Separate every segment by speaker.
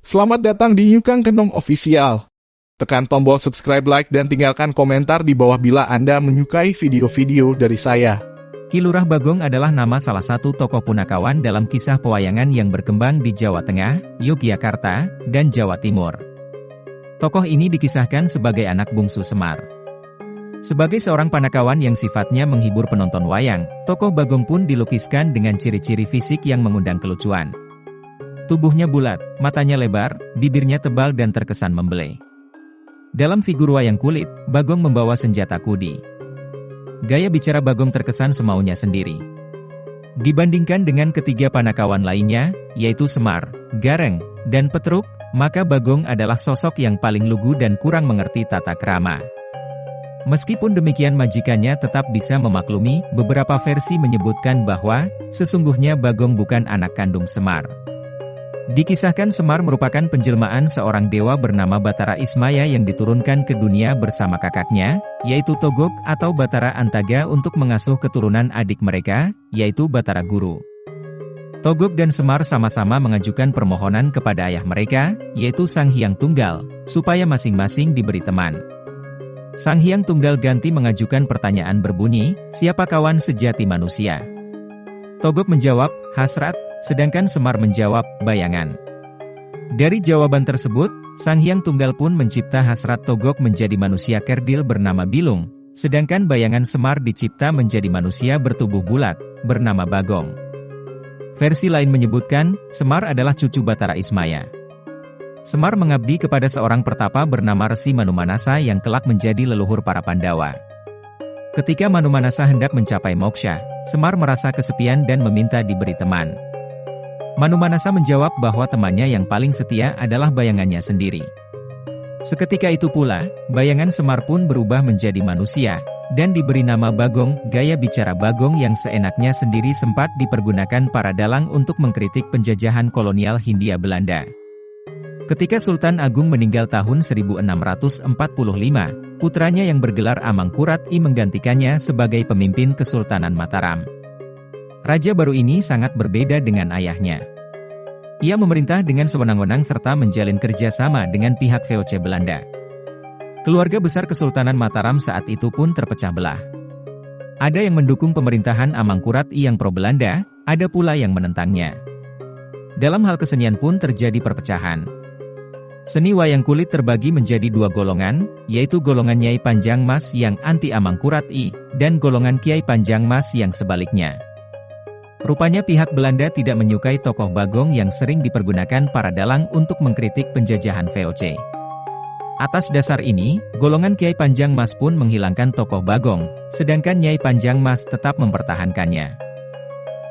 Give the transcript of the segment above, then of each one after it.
Speaker 1: Selamat datang di Yukang Kenom Official. Tekan tombol subscribe, like, dan tinggalkan komentar di bawah bila Anda menyukai video-video dari saya.
Speaker 2: Ki Lurah Bagong adalah nama salah satu tokoh punakawan dalam kisah pewayangan yang berkembang di Jawa Tengah, Yogyakarta, dan Jawa Timur. Tokoh ini dikisahkan sebagai anak bungsu Semar. Sebagai seorang panakawan yang sifatnya menghibur penonton wayang, tokoh Bagong pun dilukiskan dengan ciri-ciri fisik yang mengundang kelucuan. Tubuhnya bulat, matanya lebar, bibirnya tebal dan terkesan membelai. Dalam figur wayang kulit, Bagong membawa senjata kudi. Gaya bicara Bagong terkesan semaunya sendiri. Dibandingkan dengan ketiga panakawan lainnya, yaitu Semar, Gareng, dan Petruk, maka Bagong adalah sosok yang paling lugu dan kurang mengerti tata krama. Meskipun demikian majikannya tetap bisa memaklumi, beberapa versi menyebutkan bahwa, sesungguhnya Bagong bukan anak kandung Semar. Dikisahkan Semar merupakan penjelmaan seorang dewa bernama Batara Ismaya yang diturunkan ke dunia bersama kakaknya, yaitu Togog atau Batara Antaga untuk mengasuh keturunan adik mereka, yaitu Batara Guru. Togog dan Semar sama-sama mengajukan permohonan kepada ayah mereka, yaitu Sang Hyang Tunggal, supaya masing-masing diberi teman. Sang Hyang Tunggal ganti mengajukan pertanyaan berbunyi, siapa kawan sejati manusia? Togog menjawab, hasrat, sedangkan Semar menjawab, bayangan. Dari jawaban tersebut, Sang Hyang Tunggal pun mencipta hasrat Togog menjadi manusia kerdil bernama Bilung, sedangkan bayangan Semar dicipta menjadi manusia bertubuh bulat, bernama Bagong. Versi lain menyebutkan, Semar adalah cucu Batara Ismaya. Semar mengabdi kepada seorang pertapa bernama Resi Manumanasa yang kelak menjadi leluhur para Pandawa. Ketika Manumanasa hendak mencapai moksha, Semar merasa kesepian dan meminta diberi teman. Manumanasa menjawab bahwa temannya yang paling setia adalah bayangannya sendiri. Seketika itu pula, bayangan Semar pun berubah menjadi manusia, dan diberi nama Bagong. Gaya bicara Bagong yang seenaknya sendiri sempat dipergunakan para dalang untuk mengkritik penjajahan kolonial Hindia Belanda. Ketika Sultan Agung meninggal tahun 1645, putranya yang bergelar Amangkurat I menggantikannya sebagai pemimpin Kesultanan Mataram. Raja baru ini sangat berbeda dengan ayahnya. Ia memerintah dengan sewenang-wenang serta menjalin kerjasama dengan pihak VOC Belanda. Keluarga besar Kesultanan Mataram saat itu pun terpecah belah. Ada yang mendukung pemerintahan Amangkurat I yang pro-Belanda, ada pula yang menentangnya. Dalam hal kesenian pun terjadi perpecahan. Seni wayang kulit terbagi menjadi dua golongan, yaitu golongan Nyai Panjang Mas yang anti Amangkurat I, dan golongan Kiai Panjang Mas yang sebaliknya. Rupanya pihak Belanda tidak menyukai tokoh Bagong yang sering dipergunakan para dalang untuk mengkritik penjajahan VOC. Atas dasar ini, golongan Kiai Panjang Mas pun menghilangkan tokoh Bagong, sedangkan Nyai Panjang Mas tetap mempertahankannya.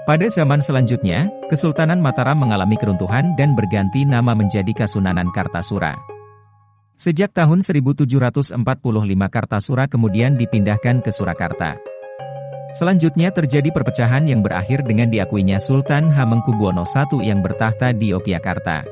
Speaker 2: Pada zaman selanjutnya, Kesultanan Mataram mengalami keruntuhan dan berganti nama menjadi Kasunanan Kartasura. Sejak tahun 1745 Kartasura kemudian dipindahkan ke Surakarta. Selanjutnya terjadi perpecahan yang berakhir dengan diakuinya Sultan Hamengkubuwono I yang bertahta di Yogyakarta.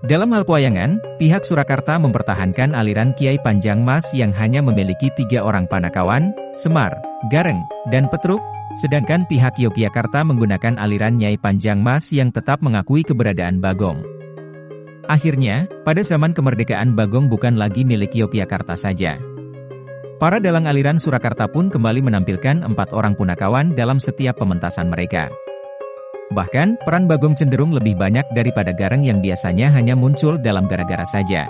Speaker 2: Dalam hal pewayangan, pihak Surakarta mempertahankan aliran Kiai Panjang Mas yang hanya memiliki 3 orang panakawan, Semar, Gareng, dan Petruk, sedangkan pihak Yogyakarta menggunakan aliran Nyai Panjang Mas yang tetap mengakui keberadaan Bagong. Akhirnya, pada zaman kemerdekaan Bagong bukan lagi milik Yogyakarta saja. Para dalang aliran Surakarta pun kembali menampilkan 4 orang punakawan dalam setiap pementasan mereka. Bahkan, peran Bagong cenderung lebih banyak daripada Gareng yang biasanya hanya muncul dalam gara-gara saja.